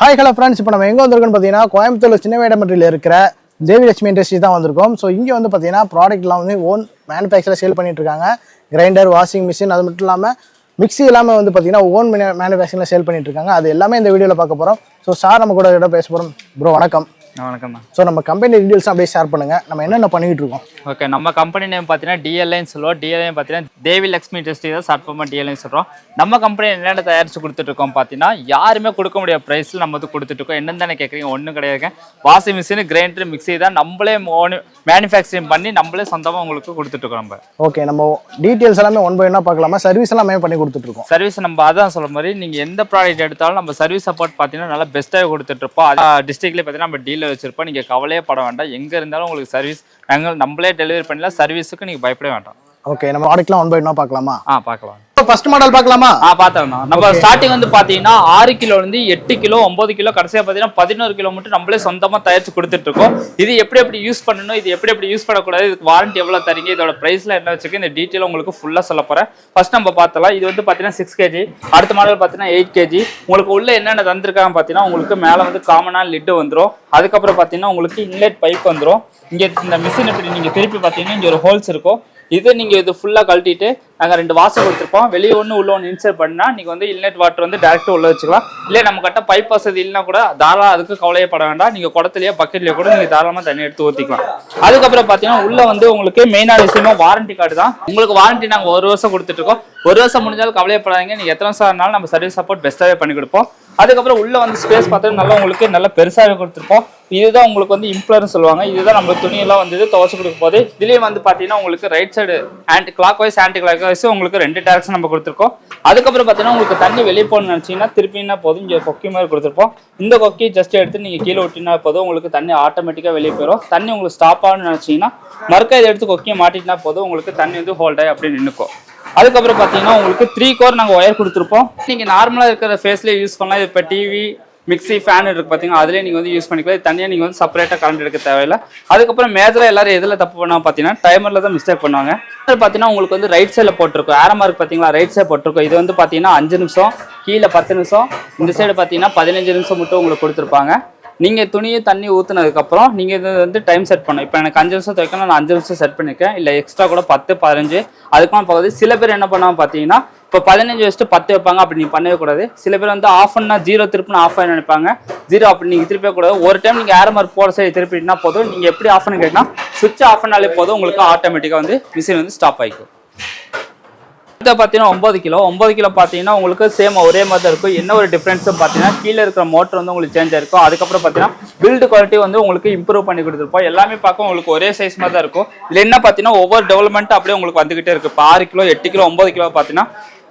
Hi hello friends, இப்போ நம்ம எங்கே வந்திருக்கோம்னு பார்த்தீங்கன்னா கோயம்புத்தூர் சின்ன வேடமட்டியில் இருக்கிற தேவிலட்சுமி இண்டஸ்ட்ரி தான் வந்திருக்கோம். ஸோ இங்கே வந்து பார்த்தீங்கன்னா ப்ராடக்ட்லாம் வந்து ஓன் மேனுஃபேக்சரில் சேல் பண்ணிட்டு இருக்காங்க. கிரைண்டர், வாஷிங் மிஷின், அது மட்டும் இல்லாமல் மிக்ஸி எல்லாமே வந்து பார்த்தீங்கன்னா ஓன் மேனுஃபேக்சரில் சேல் பண்ணிட்டு இருக்காங்க. அது எல்லாமே இந்த வீடியோவில் பார்க்க போகிறோம். ஸோ சார் நம்ம கூட பேச போகிறோம். ப்ரோ வணக்கம். வணக்கம். ஸோ நம்ம கம்பெனி டீடைல்ஸ் அப்படியே ஷேர் பண்ணுங்கள். நம்ம என்னென்ன பண்ணிட்டு இருக்கோம்? ஓகே, நம்ம கம்பெனி நேம் பார்த்தீங்கன்னா டிஎல்ஐன்னு சொல்லுவோம். டிஎல்ஐ பார்த்தீங்கன்னா தேவிலட்சுமி இண்டஸ்ட்ரி தான் ஷார்ட் ஃபார்மாக டிஎல்ஐன்னு சொல்கிறோம். நம்ம கம்பெனி என்னென்ன தயாரித்து கொடுத்துட்ருக்கோம் பார்த்தீங்கன்னா யாருமே கொடுக்க முடியாத ப்ரைஸில் நம்ம வந்து கொடுத்துட்ருக்கோம். என்னென்னு தானே கேட்குறீங்க? ஒன்றும் கிடையாது. வாஷிங் மிஷின், கிரைண்டர், மிக்ஸி தான் நம்மளே மேனுஃபேக்சரிங் பண்ணி நம்மளே சொந்தமாக உங்களுக்கு கொடுத்துட்ருக்கோம். நம்ம ஓகே, நம்ம டீட்டெயில்ஸ் எல்லாமே ஒன் பை ஒன்னாக பார்க்கலாமா? சர்வீஸ் எல்லாமே பண்ணி கொடுத்துட்ருக்கோம். சர்வீஸ் நம்ம அதான் சொல்ல மாதிரி நீங்கள் எந்த ப்ராடக்ட் எடுத்தாலும் நம்ம சர்வீஸ் சப்போர்ட் பார்த்தீங்கன்னா நல்லா பெஸ்ட்டாக கொடுத்துட்ருப்போம். டிஸ்ட்ரிக்ட்லேயே பார்த்தீங்கன்னா நம்ம டீலர் வச்சிருப்போம். நீங்கள் கவலையே பட வேண்டாம். எங்கே இருந்தாலும் உங்களுக்கு சர்வீஸ் நம்மளே டெலிவரி பண்ணலாம். சர்வீஸுக்கு நீங்கள் பயப்பட வேண்டாம். ஓகே, நம்ம ப்ராடக்ட்லாம் ஒன் பை ஒன்னாக பார்க்கலாமா? பார்க்கலாம். ஃபர்ஸ்ட் மாடல் பார்க்கலாமா? பார்த்தோம். நம்ம ஸ்டார்டிங் வந்து பாத்தீங்கன்னா 6 கிலோ இருந்து 8 கிலோ 9 கிலோ கடைசியா பாத்தீங்கன்னா 11 கிலோ மட்டும் நம்மளே சொந்தமா தயாரிச்சு கொடுத்துட்டு இருக்கோம். இது எப்படி யூஸ் பண்ணணும், இது எப்படி யூஸ் பண்ணக்கூடாது, இதுக்கு வாரண்டி எவ்வளவு தரீங்க, இதோட பிரைஸ்ல என்ன வச்சிருக்கு, இந்த டீட்டெயில் உங்களுக்கு ஃபுல்லா சொல்ல போறேன். ஃபர்ஸ்ட் நம்ம பார்த்தலாம். இது வந்து பாத்தீங்கன்னா 6 kg. அடுத்த மாடல் பாத்தீங்கன்னா 8 kg. உங்களுக்கு உள்ள என்னென்ன தந்திருக்காங்க பாத்தீங்கன்னா உங்களுக்கு மேல வந்து காமனா லிட் வந்துடும். அதுக்கப்புறம் பாத்தீங்கன்னா உங்களுக்கு இன்லெட் பைப் வந்துடும். இங்க இந்த மிஷின் இப்படி நீங்க திருப்பி பாத்தீங்கன்னா இங்க ஒரு ஹோல்ஸ் இருக்கும். இது நீங்கள் இது ஃபுல்லாக கழட்டிட்டு நாங்கள் 2 வாசல் கொடுத்துருப்போம். வெளியே ஒன்று உள்ள ஒன்று இன்சர்ட் பண்ணால் நீங்கள் வந்து இன்லெட் வாட்டர் வந்து டேரெக்டாக உள்ள வச்சுக்கலாம். இல்லை நம்ம கிட்ட பைப் வசதி இல்லைனா கூட தாராளம் அதுக்கு கவலையப்பட வேண்டாம். நீங்கள் குடத்துலையோ பக்கெட்லேயோ கூட நீங்கள் தாராளமாக தண்ணி எடுத்து ஊற்றிக்கலாம். அதுக்கப்புறம் பார்த்தீங்கன்னா உள்ள வந்து உங்களுக்கு மெயினான விஷயமா வாரண்டி கார்டு தான். உங்களுக்கு வாரண்டி நாங்கள் 1 வருஷம் கொடுத்துட்ருக்கோம். 1 வருஷம் முடிஞ்சாலும் கவலையப்படாதீங்க. நீங்கள் எத்தனை வருஷம் ஆனாலும் நம்ம சர்வீஸ் சப்போர்ட் பெஸ்ட்டாகவே பண்ணி கொடுப்போம். அதுக்கப்புறம் உள்ள வந்து ஸ்பேஸ் பார்த்தா நல்லா உங்களுக்கு நல்லா பெருசாகவே கொடுத்துருப்போம். இதுதான் உங்களுக்கு வந்து இம்ப்ளர்னு சொல்லுவாங்க. இதுதான் நம்ம துணியெல்லாம் வந்து துவச்சு கொடுக்கும் போது இதுலேயே வந்து பார்த்தீங்கன்னா உங்களுக்கு right side clockwise anticlockwise உங்களுக்கு 2 டேரக்ஷன் நம்ம கொடுத்துருக்கோம். அதுக்கப்புறம் பார்த்தீங்கன்னா உங்களுக்கு தண்ணி வெளியே போகணும்னு நினச்சிங்கன்னா திருப்பினா போதும் இங்கே கொக்கி மாதிரி கொடுத்துருப்போம். இந்த கொக்கி ஜஸ்ட் எடுத்து நீங்கள் கீழே விட்டினா போதும் உங்களுக்கு தண்ணி ஆட்டோமேட்டிக்காக வெளியே போயிடும். தண்ணி உங்களுக்கு ஸ்டாப் ஆகணும்னு நினச்சிங்கன்னா மறுக்க இதை எடுத்து கொக்கியை மாட்டினா போதும் உங்களுக்கு தண்ணி வந்து ஹோல்ட் ஆகி அப்படி நின்றுக்கும். அதுக்கப்புறம் பார்த்தீங்கன்னா உங்களுக்கு 3 கோர் நாங்கள் ஒயர் கொடுத்துருப்போம். நீங்கள் நார்மலாக இருக்கிற ஃபேஸ்லேயே யூஸ் பண்ணலாம். இப்போ டிவி, மிக்ஸி, ஃபேன் இருக்குது பார்த்தீங்கன்னா அதிலே நீங்கள் வந்து யூஸ் பண்ணிக்கலாம். இது தனியாக நீங்கள் வந்து செப்பரேட்டாக கரண்ட் எடுக்க தேவையில்லை. அதுக்கப்புறம் மேஜராக எல்லாரும் எதில் தப்பு பண்ணுவாங்க பார்த்தீங்கன்னா டைமரில் தான் மிஸ்டேக் பண்ணுவாங்க. பார்த்தீங்கன்னா உங்களுக்கு வந்து ரைட் சைடில் போட்டிருக்கும் ஆரமாக இருக்குது பார்த்தீங்களா, ரைட் சைடு போட்டிருக்கும். இது வந்து பார்த்தீங்கன்னா 5 நிமிஷம், கீழே 10 நிமிஷம், இந்த சைடு பார்த்தீங்கன்னா 15 நிமிஷம் மட்டும் உங்களுக்கு கொடுத்துருப்பாங்க. நீங்கள் துணியை தண்ணி ஊற்றுனதுக்கப்புறம் நீங்கள் இது வந்து டைம் செட் பண்ணணும். இப்போ எனக்கு 5 நிமிஷம் துவைக்கணும், நான் 5 நிமிஷம் செட் பண்ணியிருக்கேன். இல்லை எக்ஸ்ட்ரா கூட 10, 15 அதுக்கெல்லாம் போகுது. சில பேர் என்ன பண்ணுவாங்க பார்த்தீங்கன்னா இப்போ 15 வச்சுட்டு 10 வைப்பாங்க. அப்படி நீங்கள் பண்ணவே கூடாது. சில பேர் வந்து ஆஃப் பண்ணால் 0 திருப்பினா ஆஃப் ஆகி நினைப்பாங்க. 0 அப்படி நீங்கள் திருப்பவே கூடாது. ஒரு டைம் நீங்கள் ஏர் மார்க் போகிற சைடு திருப்பினா போதும். நீங்கள் எப்படி ஆஃப் பண்ணி கேட்டிங்கன்னா சுவிட்ச் ஆஃப் பண்ணாலே போதும் உங்களுக்கு ஆட்டோமேட்டிக்காக வந்து மிஷின் வந்து ஸ்டாப் ஆகிக்கும். பார்த்தீங்கன்னா 9 கிலோ பார்த்தீங்கன்னா உங்களுக்கு சேம் ஒரே மாதிரி தான் இருக்கும். என்ன ஒரு டிஃப்ரென்ஸ் பார்த்தீங்கன்னா கீழே இருக்கிற மோட்டர் வந்து உங்களுக்கு சேஞ்ச் ஆயிருக்கும். அதுக்கப்புறம் பார்த்தீங்கன்னா பில்டு குவாலிட்டி வந்து உங்களுக்கு இம்ப்ரூவ் பண்ணி கொடுத்துருப்போம். எல்லாமே பார்க்க உங்களுக்கு ஒரே சைஸ் மாதிரி தான் இருக்கும். இதில் என்ன பார்த்தீங்கன்னா ஒவ்வொரு டெவலப்மெண்ட் அப்படியே உங்களுக்கு வந்துகிட்டே இருக்கு. இப்போ 6 கிலோ, 8 கிலோ, 9 கிலோ பார்த்தீங்கன்னா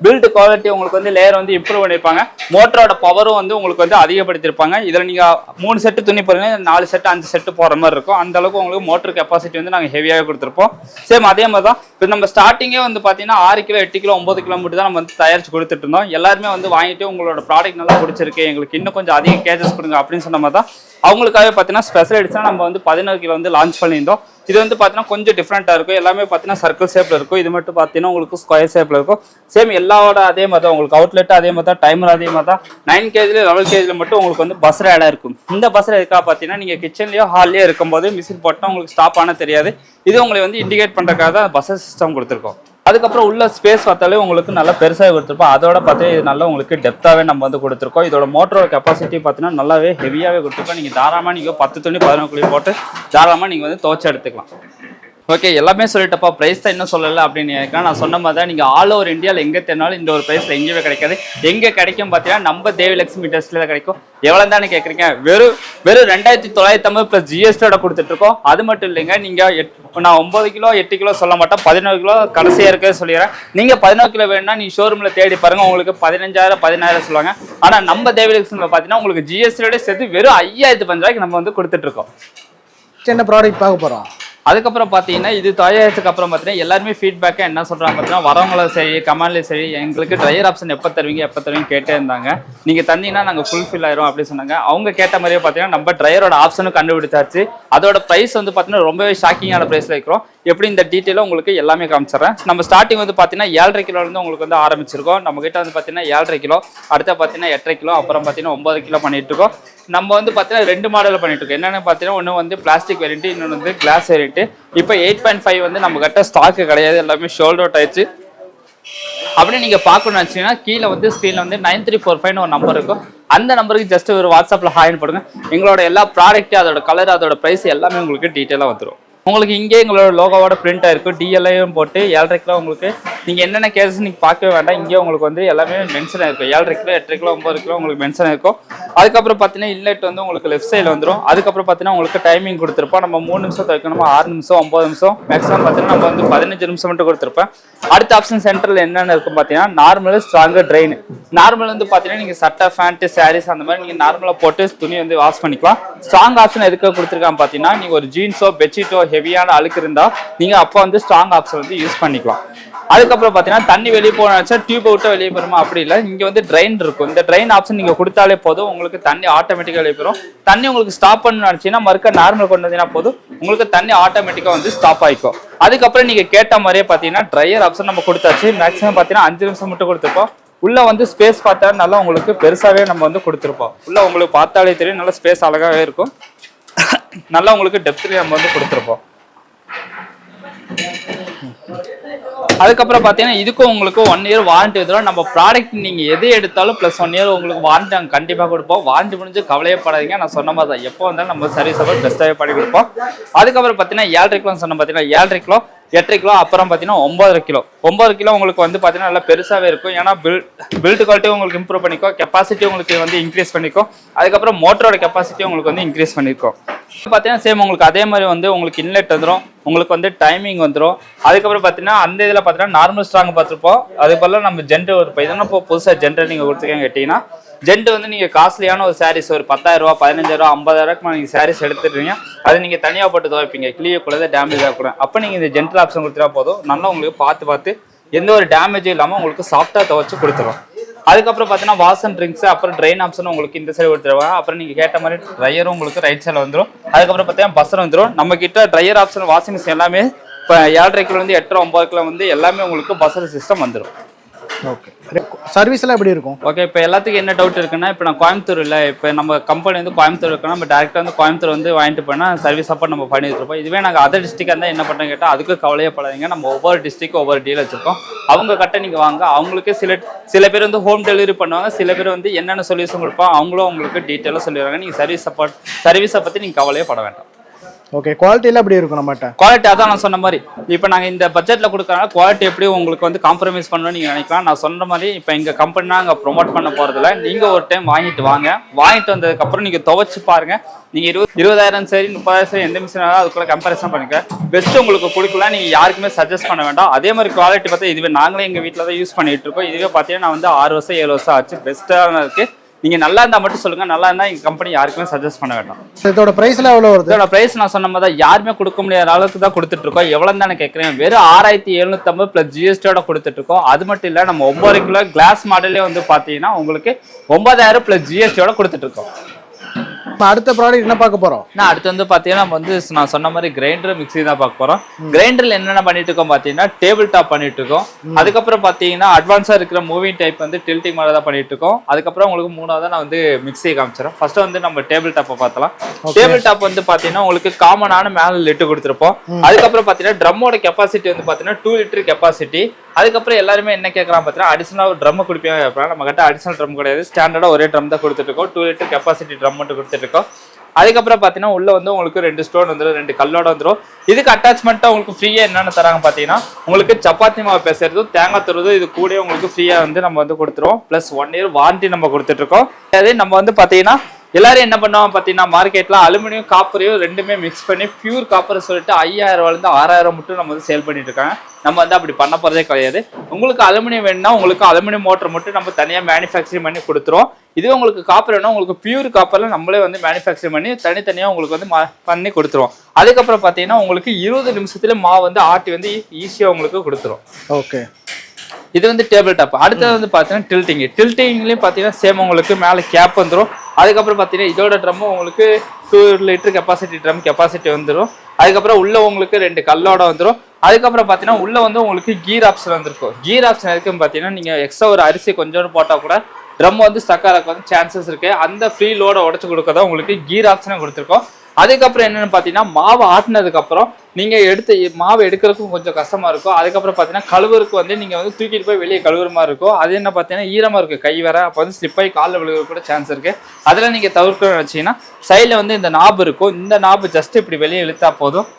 பில்டு குவாலிட்டி உங்களுக்கு வந்து லேயர் வந்து இம்ப்ரூவ் பண்ணியிருப்பாங்க. மோட்டரோட பவரும் வந்து உங்களுக்கு வந்து அதிகப்படுத்திருப்பாங்க. இதில் நீங்கள் 3 செட்டு துணி போடுறீங்க, 4 செட்டு 5 செட்டு போகிற மாதிரி இருக்கும். அந்த அளவுக்கு உங்களுக்கு மோட்டர் கெப்பாசிட்டி வந்து நாங்கள் ஹெவியாகவே கொடுத்துருப்போம். சேம் அதே மாதிரி தான் இப்போ நம்ம ஸ்டார்டிங்கே வந்து பார்த்தீங்கன்னா 6 கிலோ, 8 கிலோ, 9 கிலோ மட்டும் தான் நம்ம வந்து தயாரிச்சு கொடுத்துட்டு இருந்தோம். எல்லாருமே வந்து வாங்கிட்டு உங்களோட ப்ராடக்ட் நல்லா பிடிச்சிருக்கு, எங்களுக்கு இன்னும் கொஞ்சம் அதிக கேஜஸ் கொடுங்க அப்படின்னு சொன்ன மாதிரி தான் அவங்களுக்காகவே பார்த்தீங்கன்னா ஸ்பெஷல் எடிஷனாக நம்ம வந்து 11 கிலோ வந்து லான்ச் பண்ணியிருந்தோம். இது வந்து பார்த்தீங்கன்னா கொஞ்சம் டிஃப்ரெண்ட்டாக இருக்கும். எல்லாமே பார்த்தீங்கன்னா சர்க்கிள் ஷேப்பில் இருக்கும். இது மட்டும் பார்த்தீங்கன்னா உங்களுக்கு ஸ்கொயர் ஷேப்பில் இருக்கும். சேம் எல்லாவோட அதே மாதிரி தான் உங்களுக்கு அவுட்லெட் அதே மாதிரி தான், டைமர் அதே மாதிரி தான். 9 kg 11 kg மட்டும் உங்களுக்கு வந்து பஸ்ஸர் ஆடாக இருக்கும். இந்த பஸ்ஸர் எதுக்காக பார்த்தீங்கன்னா நீங்கள் கிச்சன்லேயோ ஹால்லேயோ இருக்கும்போது மிஷின் போட்டால் உங்களுக்கு ஸ்டாப் ஆனால் தெரியாது. இது உங்களை வந்து இண்டிகேட் பண்ணுறதுக்காக தான் பஸ்ஸர் சிஸ்டம் கொடுத்துருக்கோம். அதுக்கப்புறம் உள்ள ஸ்பேஸ் பார்த்தாலே உங்களுக்கு நல்லா பெருசாக கொடுத்துருப்போம். அதோட பார்த்தீங்கன்னா இது நல்லா உங்களுக்கு டெப்த்தாகவே நம்ம வந்து கொடுத்துருக்கோம். இதோட மோட்டரோட கெப்பாசிட்டி பார்த்தீங்கன்னா நல்லாவே ஹெவியாகவே கொடுத்துருக்கோம். நீங்கள் தாராளமாக நீங்கள் 10 துணி 11 குழி போட்டு தாராளமாக நீங்கள் வந்து துவைச்சு எடுத்துக்கலாம். ஓகே, எல்லாமே சொல்லிட்டப்பா. ப்ரைஸ் தான் இன்னும் சொல்லலை அப்படின்னு நினைக்கிறேன். நான் சொன்ன மாதிரி தான் நீங்கள் ஆல் ஓவர் இந்தியாவில் எங்கே தேடினாலும் இந்த ஒரு ப்ரைஸில் எங்கேயுமே கிடைக்காது. எங்கே கிடைக்கும் பார்த்தீங்கன்னா நம்ம தேவிலட்சுமி இண்டஸ்ட்ரியில் தான் கிடைக்கும். எவ்வளோ தானே கேட்குறீங்க? வெறும் 2950 ப்ளஸ் ஜிஎஸ்டியோட கொடுத்துட்ருக்கோம். அது மட்டும் இல்லைங்க, நீங்கள் நான் 9 கிலோ 8 கிலோ சொல்ல மாட்டேன், 11 கிலோ கடைசியாக இருக்கிறது சொல்லிடுறேன். நீங்கள் 11 கிலோ வேணும்னா நீங்கள் ஷோரூமில் தேடி பாருங்கள், உங்களுக்கு 15,000 16,000 சொல்லுவாங்க. ஆனால் நம்ம தேவிலட்சுமியில் பார்த்தீங்கன்னா உங்களுக்கு ஜிஎஸ்டியோட சேர்த்து வெறும் 5,500 நம்ம வந்து கொடுத்துட்ருக்கோம். என்ன ப்ராடக்ட் பார்க்க போகிறோம்? அதுக்கப்புறம் பார்த்தீங்கன்னா இது தயாரிச்சதுக்கு அப்புறம் பார்த்தீங்கன்னா எல்லாருமே ஃபீட்பேக்காக என்ன சொல்கிறாங்க பார்த்தீங்கன்னா வரவங்களும் சரி கமெண்ட்லேயும் சரி எங்களுக்கு ட்ரையர் ஆப்ஷன் எப்போ தருவீங்க கேட்டே இருந்தாங்க. நீங்கள் தந்தீங்கன்னா நாங்கள் ஃபுல்ஃபில் ஆயிரும் அப்படின்னு சொன்னாங்க. அவங்க கேட்ட மாதிரியே பார்த்தீங்கன்னா நம்ம ட்ரையரோட ஆப்ஷனும் கண்டுபிடிச்சாச்சு. அதோட ப்ரைஸ் வந்து பார்த்தீங்கன்னா ரொம்பவே ஷாக்கிங்கான ப்ரைஸில் இருக்கிறோம். எப்படி இந்த டீட்டெயிலும் உங்களுக்கு எல்லாமே காமிச்சிடுறேன். நம்ம ஸ்டார்டிங் வந்து பார்த்தீங்கன்னா 7.5 கிலோலேருந்து உங்களுக்கு வந்து ஆரம்பிச்சிருக்கோம். நம்ம கிட்ட வந்து பார்த்தீங்கன்னா 7.5 கிலோ, அடுத்த பார்த்தீங்கன்னா 8.5 கிலோ, அப்புறம் பார்த்தீங்கன்னா 9 கிலோ பண்ணிட்டு இருக்கோம். நம்ம வந்து பார்த்தீங்கன்னா 2 மாடலில் பண்ணிட்டு இருக்கோம். என்னென்னு பார்த்தீங்கன்னா ஒன்று வந்து பிளாஸ்டிக் வேரியன்ட், இன்னொன்று வந்து கிளாஸ் வேரியன்ட். இப்போ 8.5 வந்து நம்ம கிட்ட ஸ்டாக்கு கிடையாது, எல்லாமே ஷோல்ட் அவுட் ஆயிடுச்சு. அப்படி நீங்க பார்க்கணும்னு நினைச்சீங்கன்னா கீழே வந்து ஸ்க்ரீன்ல வந்து 9345 ஒரு நம்பர் இருக்கும். அந்த நம்பருக்கு ஜஸ்ட் ஒரு வாட்ஸ்அப்ல ஹாய்னு போடுங்க. எங்களோட எல்லா ப்ராடக்ட், அதோட கலர், அதோட பிரைஸ் எல்லாமே உங்களுக்கு டீட்டெயிலாக வந்துடும். உங்களுக்கு இங்கே எங்களோட லோகோவோட பிரிண்ட் ஆயிருக்கும். டிஎல்ஐயும் போட்டு 7.5 கிலோ உங்களுக்கு நீங்க என்னென்ன கேசஸ் நீங்க பார்க்கவே வேண்டாம். இங்கே உங்களுக்கு வந்து எல்லாமே மென்ஷன் ஆயிருக்கும். 7.5 கிலோ, 8.5 கிலோ, 9 கிலோ உங்களுக்கு மென்ஷன் ஆயிருக்கும். அதுக்கப்புறம் பார்த்தீங்கன்னா இன்லெட் வந்து உங்களுக்கு லெஃப்ட் சைடில் வந்துடும். அதுக்கப்புறம் பார்த்தீங்கன்னா உங்களுக்கு டைமிங் கொடுத்துருப்போம். நம்ம 3 நிமிஷம் துவைக்கணுமா, 6 நிமிஷம், 9 நிமிஷம், மேக்ஸிமம் பார்த்தீங்கன்னா நம்ம வந்து 15 நிமிஷம் மட்டும் கொடுத்துருப்பேன். அடுத்த ஆப்ஷன் சென்டரில் என்னென்ன இருக்கும் பார்த்தீங்கன்னா நார்மல், ஸ்ட்ராங்கு, ட்ரெயின். நார்மல் வந்து பார்த்தீங்கன்னா நீங்கள் சட்டை, ஃபேண்ட்டு, சாரீஸ் அந்த மாதிரி நீங்கள் நார்மலாக போட்டு துணி வந்து வாஷ் பண்ணிக்கலாம். ஸ்ட்ராங் ஆப்ஷன் எதுக்கு கொடுத்துருக்காங்க பார்த்தீங்கன்னா நீங்கள் ஒரு ஜீன்ஸோ, பெட்ஷீட்டோ ஹெவியான அழுக்கு இருந்தால் நீங்கள் அப்போ வந்து ஸ்ட்ராங் ஆப்ஷன் வந்து யூஸ் பண்ணிக்கலாம். அதுக்கப்புறம் பார்த்தீங்கன்னா தண்ணி வெளியே போனாச்சா டியூப் விட்டு வெளியே போயிருமா, அப்படி இல்லை. இங்கே வந்து ட்ரெயின் இருக்கும். இந்த ட்ரெயின் ஆப்ஷன் நீங்கள் கொடுத்தாலே போதும், உங்களுக்கு தண்ணி ஆட்டோமேட்டிக்காக வெளியே போயிடும். தண்ணி உங்களுக்கு ஸ்டாப் பண்ணணும்னு நினச்சிங்கன்னா மறுக்க நார்மல் கொண்டு வந்தீங்கன்னா போதும், உங்களுக்கு தண்ணி ஆட்டோமேட்டிக்காக வந்து ஸ்டாப் ஆகிக்கும். அதுக்கப்புறம் நீங்கள் கேட்ட மாதிரியே பார்த்தீங்கன்னா ட்ரையர் ஆப்ஷன் நம்ம கொடுத்தாச்சு. மேக்ஸிமம் பார்த்தீங்கன்னா 5 நிமிஷம் மட்டும் கொடுத்துருப்போம். உள்ள வந்து ஸ்பேஸ் பார்த்தா நல்லா உங்களுக்கு பெருசாகவே நம்ம வந்து கொடுத்துருப்போம். உள்ள உங்களுக்கு பார்த்தாலே தெரியும், நல்லா ஸ்பேஸ் அழகாகவே இருக்கும். நல்லா உங்களுக்கு டெப்த்லேயே நம்ம வந்து கொடுத்துருப்போம். அதுக்கப்புறம் பார்த்தீங்கன்னா இதுக்கும் உங்களுக்கு 1 இயர் வாரண்டி வந்துடும். நம்ம ப்ராடக்ட் நீங்கள் எது எடுத்தாலும் ப்ளஸ் 1 இயர் உங்களுக்கு வாரண்டி நாங்கள் கண்டிப்பாக கொடுப்போம். வாரண்டி முடிஞ்சு கவலையப்படாதீங்க. நான் சொன்ன மாதிரி தான் எப்போ வந்தாலும் நம்ம சர்வீஸ் அப்போ பெஸ்ட்டாகவே பண்ணி கொடுப்போம். அதுக்கப்புறம் பார்த்தீங்கன்னா 7.5 கிலோ சொன்ன பார்த்தீங்கன்னா 7.5 கிலோ, 8.5 கிலோ, அப்புறம் பார்த்தீங்கன்னா 9 கிலோ. 9 கிலோ உங்களுக்கு வந்து பார்த்தீங்கன்னா நல்லா பெருசாகவே இருக்கும். ஏன்னா பில்ட் குவாலிட்டி உங்களுக்கு இம்ப்ரூவ் பண்ணிக்கும், கெப்பாசிட்டி உங்களுக்கு வந்து இன்க்ரீஸ் பண்ணிக்கும். அதுக்கப்புறம் மோட்டரோட கெப்பாசிட்டி உங்களுக்கு வந்து இன்க்ரீஸ் பண்ணியிருக்கும். பார்த்தீங்கன்னா சேம் உங்களுக்கு அதே மாதிரி வந்து உங்களுக்கு இன்லெட் வந்துடும், உங்களுக்கு வந்து டைமிங் வந்துடும். அதுக்கப்புறம் பார்த்தீங்கன்னா அந்த இதில் பார்த்தீங்கன்னா நார்மல் ஸ்ட்ராங் பார்த்துருப்போம். அது போல நம்ம ஜென்டர் ஒரு இதெல்லாம் இப்போ புதுசாக ஜென்டர் நீங்கள் கொடுத்துருக்கீங்க கேட்டிங்கன்னா, ஜென்ட் வந்து நீங்கள் காஸ்ட்லியான ஒரு சாரீஸ் ஒரு 10,000 ரூபா, 15,000 50,000 நீங்கள் சாரீஸ் எடுத்துடுறீங்க. அதை நீங்கள் தனியாக போட்டு துவைப்பீங்க, கிளியக்கூடாது, டேமேஜ் ஆகக்கூடாது. அப்போ நீங்கள் இந்த ஜென்டல் ஆப்ஷன் கொடுத்துட்டா போதும், நல்லா உங்களுக்கு பார்த்து எந்த ஒரு டேமேஜும் இல்லாமல் உங்களுக்கு சாஃப்டாக துவைச்சு கொடுத்துரும். அதுக்கப்புறம் பார்த்தீங்கன்னா வாஷ் அண்ட் ட்ரிங்க்ஸ், அப்புறம் ட்ரெயின் ஆப்ஷன் உங்களுக்கு இந்த சைடு கொடுத்துருவாங்க. அப்புறம் நீங்கள் கேட்ட மாதிரி ட்ரையரும் உங்களுக்கு ரைட் சைடில் வந்துடும். அதுக்கப்புறம் பார்த்தீங்கன்னா பஸ்ஸர் வந்துடும். நம்ம கிட்ட ட்ரையர் ஆப்ஷன், வாஷிங் மிஷின் எல்லாமே இப்போ 7.5 கிலோ வந்து 8, 9 கிலோ வந்து எல்லாமே உங்களுக்கு பஸ்ஸர் சிஸ்டம் வந்துடும். ஓகே, சர்வீஸ் எல்லாம் எப்படி இருக்கும்? ஓகே, இப்போ எல்லாத்துக்கும் என்ன டவுட் இருக்குன்னா, இப்போ நான் கோயம்புத்தூர் இல்லை, இப்போ நம்ம கம்பெனி வந்து கோயம்புத்தூர் இருக்குன்னா நம்ம டேரெக்டாக வந்து கோயம்புத்தூர் வந்து வாங்கிட்டு போனால் சர்வீஸ் சப்போர்ட் நம்ம பண்ணிட்டு இருப்போம். இதுவே நாங்கள் அதர் டிஸ்ட்ரிக்டாக இருந்தால் என்ன பண்ணுறோம் கேட்டால் அதுக்கு கவலையப்படாதீங்க. நம்ம ஒவ்வொரு டிஸ்ட்ரிக்கும் ஒவ்வொரு டீல் வச்சிருக்கோம். அவங்க கிட்ட நீங்கள் வாங்க. அவங்களுக்கு சில பேர் வந்து ஹோம் டெலிவரி பண்ணுவாங்க, சில பேர் வந்து என்னென்ன சொல்யூஷன் கொடுப்போம் அவங்களும் உங்களுக்கு டீட்டெயிலாக சொல்லிடுவாங்க. நீங்கள் சர்வீஸை பற்றி நீங்கள் கவலையே பட வேண்டாம். ஓகே, குவாலிட்டியில் எப்படி இருக்கும்? நம்மகிட்ட குவாலிட்டி அதான் நான் சொன்ன மாதிரி இப்போ நாங்கள் இந்த பட்ஜெட்டில் கொடுக்குறனால குவாலிட்டி எப்படி உங்களுக்கு வந்து காம்ப்ரமைஸ் பண்ணணும்னு நீங்கள் நினைக்கலாம். நான் சொன்ன மாதிரி இப்போ எங்கள் கம்பெனினா அங்கே ப்ரொமோட் பண்ண போகிறதில்ல. நீங்கள் ஒரு டைம் வாங்கிட்டு வாங்க. வாங்கிட்டு வந்ததுக்கப்புறம் நீங்கள் துவைச்சு பாருங்கள். நீங்கள் 20,000 சரி 30,000 சரி எந்த மிஷின் ஆகும் அதுக்குள்ள கம்பேரிசன் பண்ணிக்க. பெஸ்ட்டு உங்களுக்கு கொடுக்கலாம், நீங்கள் யாருக்குமே சஜஸ்ட் பண்ண வேண்டாம். அதே மாதிரி குவாலிட்டி பார்த்தா இதுவே நாங்களே எங்கள் வீட்டில் தான் யூஸ் பண்ணிகிட்டு இருக்கோம். இதுவே பார்த்தீங்கன்னா நான் வந்து 6 வருஷம் 7 வருஷம் ஆச்சு. பெஸ்ட்டாக இருக்குது. நீங்கள் நல்லா இருந்தால் மட்டும் சொல்லுங்கள், நல்லா இருந்தால் எங்கள் கம்பெனி யாருக்குமே சஜஸ்ட் பண்ண வேண்டாம். இதோட ப்ரைஸ்ல எவ்வளோ வருது? இதோட ப்ரைஸ் நான் சொன்ன மாதிரி தான் யாருமே கொடுக்க முடியாத அளவுக்கு தான் கொடுத்துட்ருக்கோம். எவ்வளோ தானே கேட்குறேன், வெறும் 6,750 ப்ளஸ் ஜிஎஸ்டியோட கொடுத்துட்ருக்கோம். அது மட்டும் இல்லை நம்ம 9 கிலோ கிளாஸ் மாடலே வந்து பார்த்தீங்கன்னா உங்களுக்கு 9,000 ப்ளஸ் ஜிஎஸ்டியோட கொடுத்துட்ருக்கோம். அடுத்த ப்ராடக்ட் என்ன பார்க்க போறோம்? நான் அடுத்து வந்து பாத்தீங்கன்னா நம்ம வந்து நான் சொன்ன மாதிரி கிரைண்டர் மிக்ஸி தான் பார்க்க போறோம். கிரைண்டர்ல என்னென்ன பண்ணிட்டு இருக்கோம் பாத்தீங்கன்னா டேபிள் டாப் பண்ணிட்டு இருக்கோம். அதுக்கப்புறம் பாத்தீங்கன்னா அட்வான்ஸா இருக்கிற மூவிங் டைப் வந்து டில்டிங் மாதிரி தான் பண்ணிட்டு இருக்கோம். அதுக்கப்புறம் உங்களுக்கு 3ஆவதா நான் வந்து மிக்ஸியை காமிச்சிடறேன். ஃபர்ஸ்ட் வந்து நம்ம டேபிள் டாப்பை பார்த்தலாம். டேபிள் டாப் வந்து பாத்தீங்கன்னா உங்களுக்கு காமனான மேல லிட்டு கொடுத்துருப்போம். அதுக்கப்புறம் பாத்தீங்கன்னா ட்ரம்மோட கெப்பாசிட்டி வந்து பாத்தீங்கன்னா 2 லிட்டர் கெப்பாசிட்டி. அதுக்கப்புறம் எல்லாருமே என்ன கேட்கலாம் பார்த்தீங்கன்னா அடிஷனலாக ஒரு ட்ரம் கொடுப்பீங்க. நம்ம கிட்ட அடிஷனல் ட்ரம் கிடையாது, ஸ்டாண்டர்டாக ஒரே ட்ரம் தான் கொடுத்துட்டு இருக்கோம். 2 லிட்டர் கெப்பாசிட்டி ட்ரம் மட்டும் கொடுத்துட்டு இருக்கோம். அதுக்கப்புறம் பார்த்தீங்கன்னா உள்ள வந்து உங்களுக்கு 2 ஸ்டோன் வந்துடும், 2 கல்லோட வந்துடும். இதுக்கு அட்டாச்மெண்ட்டாக உங்களுக்கு ஃப்ரீயாக என்னென்ன தராங்க பார்த்தீங்கன்னா உங்களுக்கு சப்பாத்தி மாவு பேசுறதும் தேங்காய் துறதும் இது கூட உங்களுக்கு ஃப்ரீயாக வந்து நம்ம வந்து கொடுத்துருவோம். ப்ளஸ் 1 இயர் வாரண்டி நம்ம கொடுத்துட்டு இருக்கோம். அதே நம்ம வந்து பார்த்தீங்கன்னா எல்லாரும் என்ன பண்ணுவாங்க பார்த்தீங்கன்னா மார்க்கெட்ல அலுமினியம் காப்பரையும் ரெண்டுமே மிக்ஸ் பண்ணி பியூர் காப்பர் சொல்லிட்டு 5,000 6,000 மட்டும் நம்ம வந்து சேல் பண்ணிட்டு இருக்காங்க. நம்ம வந்து அப்படி பண்ண போறதே கிடையாது. உங்களுக்கு அலுமினியம் வேணும்னா உங்களுக்கு அலுமினியம் மோட்டர் மட்டும் நம்ம தனியாக மேனுஃபேக்சரிங் பண்ணி கொடுத்துருவோம். இதுவே உங்களுக்கு காப்பர் வேணும், உங்களுக்கு பியூர் காப்பர்ல நம்மளே வந்து மேனுஃபேக்சரிங் பண்ணி தனித்தனியாக உங்களுக்கு வந்து பண்ணி கொடுத்துருவோம். அதுக்கப்புறம் பார்த்தீங்கன்னா உங்களுக்கு 20 நிமிஷத்துல மாவு வந்து ஆட்டி வந்து ஈஸியாக உங்களுக்கு கொடுத்துரும். ஓகே, இது வந்து டேபிள் டாப். அடுத்தது வந்து பார்த்தீங்கன்னா டில்டிங்லேயும் பார்த்தீங்கன்னா சேம் உங்களுக்கு மேலே கேப் வந்துடும். அதுக்கப்புறம் பார்த்தீங்கன்னா இதோட ட்ரம்மும் உங்களுக்கு 2 லிட்டர் கெப்பாசிட்டி வந்துடும். அதுக்கப்புறம் உள்ள உங்களுக்கு 2 கல்லோட வந்துடும். அதுக்கப்புறம் பார்த்தீங்கன்னா உள்ள வந்து உங்களுக்கு கீர் ஆப்ஷன் வந்துருக்கும். கீர் ஆப்ஷன் இருக்குன்னு பார்த்தீங்கன்னா நீங்கள் எக்ஸ்ட்ரா ஒரு அரிசி கொஞ்சோண்டு போட்டால் கூட ட்ரம் வந்து ஸ்டக் ஆகிறதுக்கு வந்து சான்சஸ் இருக்கு. அந்த ஃப்ரீ லோட உடச்சு கொடுக்க தான் உங்களுக்கு கீர் ஆப்ஷனை கொடுத்துருக்கோம். அதுக்கப்புறம் என்னன்னு பார்த்தீங்கன்னா மாவு ஆட்டினதுக்கு அப்புறம் நீங்க எடுத்து மாவு எடுக்கிறதுக்கும் கொஞ்சம் கஷ்டமா இருக்கும். அதுக்கப்புறம் பார்த்தீங்கன்னா கழுவுறதுக்கு வந்து நீங்க வந்து தூக்கிட்டு போய் வெளியே கழுவுற மாதிரி இருக்கும். அது என்ன பார்த்தீங்கன்னா ஈரமா இருக்கு கை வர, அப்போ வந்து ஸ்லிப் ஆகி காலில் விழுக கூட சான்ஸ் இருக்கு. அதில் நீங்க தவிர்க்கணும்னு வச்சீங்கன்னா சைடில் வந்து இந்த நாப் இருக்கும். இந்த நாப் ஜஸ்ட் இப்படி வெளியே இழுத்தா போதும்,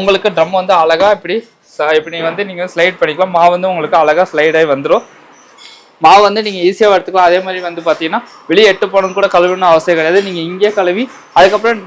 உங்களுக்கு ட்ரம் வந்து அழகா இப்படி வந்து நீங்க ஸ்லைட் பண்ணிக்கலாம். மாவு வந்து உங்களுக்கு அழகா ஸ்லைட் ஆகி வந்துடும். மாவு வந்து நீங்கள் ஈஸியாக எடுத்துக்கலாம். அதே மாதிரி வந்து பார்த்தீங்கன்னா வெளியே எட்டு போனது கூட கழுவுன்னு அவசியம் கிடையாது. நீங்கள் இங்கே கழுவி அதுக்கப்புறம்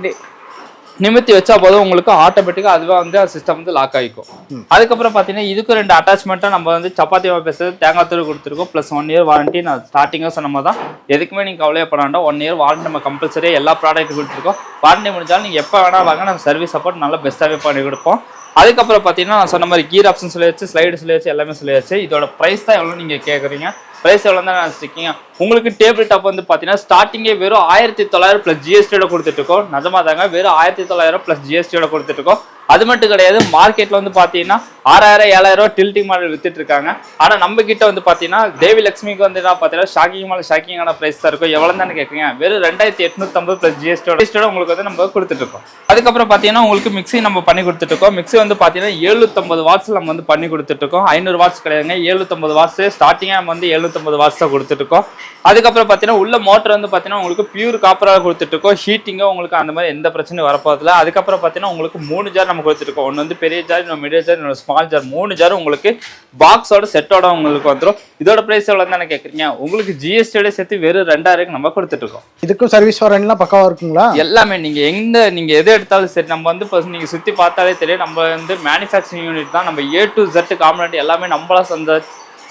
நிமித்தி வச்சா போதும், உங்களுக்கு ஆட்டோமேட்டிக்காக அதுவாக வந்து சிஸ்டம் வந்து லாக் ஆகிக்கும். அதுக்கப்புறம் பார்த்தீங்கன்னா இதுக்கு 2 அட்டாச்மெண்ட்டாக நம்ம வந்து சப்பாத்தி மாவு பேசுறது தேங்காய் தூள் கொடுத்துருக்கோம். Plus 1 year warranty. நான் ஸ்டார்டிங்காக சொன்ன மாதிரி தான் எதுக்குமே நீங்கள் கவலையப்பட வேண்டாம். 1 இயர் வாரண்ட்டி நம்ம கம்பல்சரியாக எல்லா ப்ராடக்ட் கொடுத்துருக்கோம். வாரண்ட்டி முடிஞ்சாலும் நீங்கள் எப்போ வேணால் வாங்க, நம்ம சர்வீஸ் சப்போர்ட் நல்லா பெஸ்ட்டாகவே பண்ணி கொடுப்போம். அதுக்கப்புறம் பார்த்தீங்கன்னா நான் சொன்ன மாதிரி கீர் ஆப்ஷன் சொல்லியாச்சு, ஸ்லைடு சொல்லியாச்சு, எல்லாமே சொல்லியாச்சு. இதோட ப்ரைஸ் தான் எவ்வளோ நீங்கள் கேட்குறீங்க, ப்ரைஸ் எவ்வளோ தான் நினச்சிருக்கீங்க. உங்களுக்கு டேபிள் டாப் வந்து பார்த்தீங்கன்னா ஸ்டார்டிங்கே வெறும் 1900 ப்ளஸ் ஜிஎஸ்டியோட கொடுத்துட்ருக்கோம். நிஜமாக தாங்க, வெறும் 1900 ப்ளஸ் ஜிஎஸ்டியோட கொடுத்துட்ருக்கோம். அது மட்டும் கிடையாது, மார்க்கெட்டில் வந்து பார்த்தீங்கன்னா 6000 7000 டில்டிங் மாடல் வித்துட்டு இருக்காங்க. ஆனால் நம்ம கிட்ட வந்து பார்த்தீங்கன்னா தேவி லட்சுமிக்கு வந்து பார்த்தீங்கன்னா ஷாக்கிங்கான ப்ரைஸ் தான் இருக்கும். எவ்வளோ தானே கேட்குறீங்க, வெறும் 2850 ப்ளஸ் ஜிஎஸ்டியோட உங்களுக்கு வந்து நம்ம கொடுத்துட்ருக்கோம். அதுக்கப்புறம் பார்த்தீங்கன்னா உங்களுக்கு மிக்ஸி நம்ம பண்ணி கொடுத்துட்ருக்கோம். மிக்ஸி வந்து பார்த்தீங்கன்னா 750 வாட்ஸ் நம்ம வந்து பண்ணி கொடுத்துட்ருக்கோம். 500 வாட்ஸ் கிடையாதுங்க, 750 வாட்ஸ். ஸ்டார்டிங்காக நம்ம வந்து 750 வாட்ஸ் தான் கொடுத்துட்ருக்கோம். அதுக்கப்புறம் பார்த்தீங்கன்னா உள்ள மோட்டர் வந்து பார்த்தீங்கன்னா உங்களுக்கு பியூர் காப்பராக கொடுத்துட்ருக்கோம். ஹீட்டிங்கோ உங்களுக்கு அந்த மாதிரி எந்த பிரச்சனையும் வரப்போதில்லை. அதுக்கப்புறம் பார்த்தீங்கன்னா உங்களுக்கு 3 ஜார் நம்ம கொடுத்துருக்கோம். ஒன்று வந்து பெரிய ஜார், இன்னொரு மீடியம் ஜார், இன்னொரு ஸ்மால் ஜார். 3 ஜார் உங்களுக்கு பாக்ஸோட செட்டோட உங்களுக்கு வந்துடும். இதோட பிரைஸ் எவ்வளோ தானே கேட்குறீங்க, உங்களுக்கு ஜிஎஸ்டியோட சேர்த்து வெறும் 2000 நம்ம கொடுத்துட்ருக்கோம். இதுக்கும் சர்வீஸ் வாரண்ட்டிலாம் பக்காவாக இருக்குங்களா? எல்லாமே நீங்கள் எது எடுத்தாலும் சரி, நம்ம வந்து இப்போ நீங்கள் சுற்றி பார்த்தாலே தெரியும், நம்ம வந்து மேனுஃபேக்சரிங் யூனிட் தான். நம்ம A to Z காம்பனண்ட் எல்லாமே நம்மளா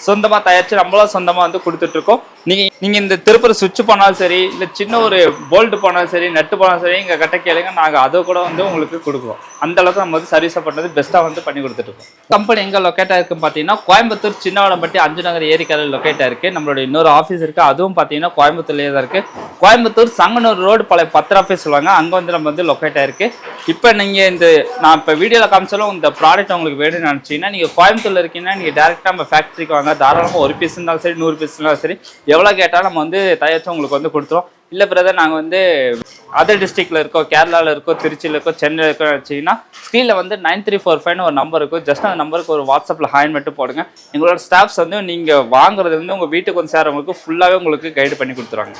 சொந்தமாக தயாரித்து நம்மளா சொந்தமாக வந்து கொடுத்துட்ருக்கோம். நீங்கள் இந்த திருப்பூர் சுவிட்ச் பண்ணாலும் சரி, இல்லை சின்ன ஒரு போல்ட் போனாலும் சரி, நட்டு போனாலும் சரி, எங்கள் கிட்ட கேளுங்க, நாங்கள் அதை கூட வந்து உங்களுக்கு கொடுக்குறோம். அந்த அளவுக்கு நம்ம வந்து சர்வீஸை பண்ணுறது பெஸ்ட்டாக வந்து பண்ணி கொடுத்துட்ருக்கோம். கம்பெனி எங்கே லொக்கேட்டாக இருக்குன்னு பார்த்தீங்கன்னா கோயம்புத்தூர் சின்னவடம்பட்டி 5 நகர் ஏரிக்கால லொக்கேட்டாக இருக்குது. நம்மளோட இன்னொரு ஆஃபீஸ் இருக்குது, அதுவும் பார்த்தீங்கன்னா கோயம்புத்தூர்லேயே தான் இருக்குது. கோயம்புத்தூர் சங்கனூர் ரோடு பழைய 10 ஆஃபீஸ் சொல்லுவாங்க, அங்கே வந்து நம்ம வந்து லொக்கேட்டாக இருக்குது. இப்போ நீங்கள் நான் இப்போ வீடியோவில் காமிச்சாலும் இந்த ப்ராடக்ட் உங்களுக்கு வேணும்னு நினச்சிங்கன்னா நீங்கள் கோயம்புத்தூரில் இருக்கீங்கன்னா நீங்கள் டேரெக்டாக நம்ம ஃபேக்ட்ரிக்கு வாங்க. தாராளமாக 1 பீஸ் இருந்தாலும் சரி, 100 பீஸ் இருந்தாலும் சரி, எவ்வளோ கேட்டாலும் நம்ம வந்து தயாரித்து உங்களுக்கு வந்து கொடுத்துருவோம். இல்லை பிரதர், நாங்கள் வந்து அதர் டிஸ்ட்ரிக்டில் இருக்கோம், கேரளாவில் இருக்கோம், திருச்சியில் இருக்கோம், சென்னையில் இருக்கோம் வச்சிங்கன்னா ஸ்க்ரீனில் வந்து 9345 ஒரு நம்பர் இருக்கும். ஜஸ்ட் அந்த நம்பருக்கு ஒரு வாட்ஸ்அப்பில் ஹாய் மட்டும் போடுங்க. எங்களோட ஸ்டாஃப்ஸ் வந்து நீங்கள் வாங்குறது வந்து உங்கள் வீட்டுக்கு வந்து சேரவங்களுக்கு ஃபுல்லாகவே உங்களுக்கு கைடு பண்ணி கொடுத்துருவாங்க.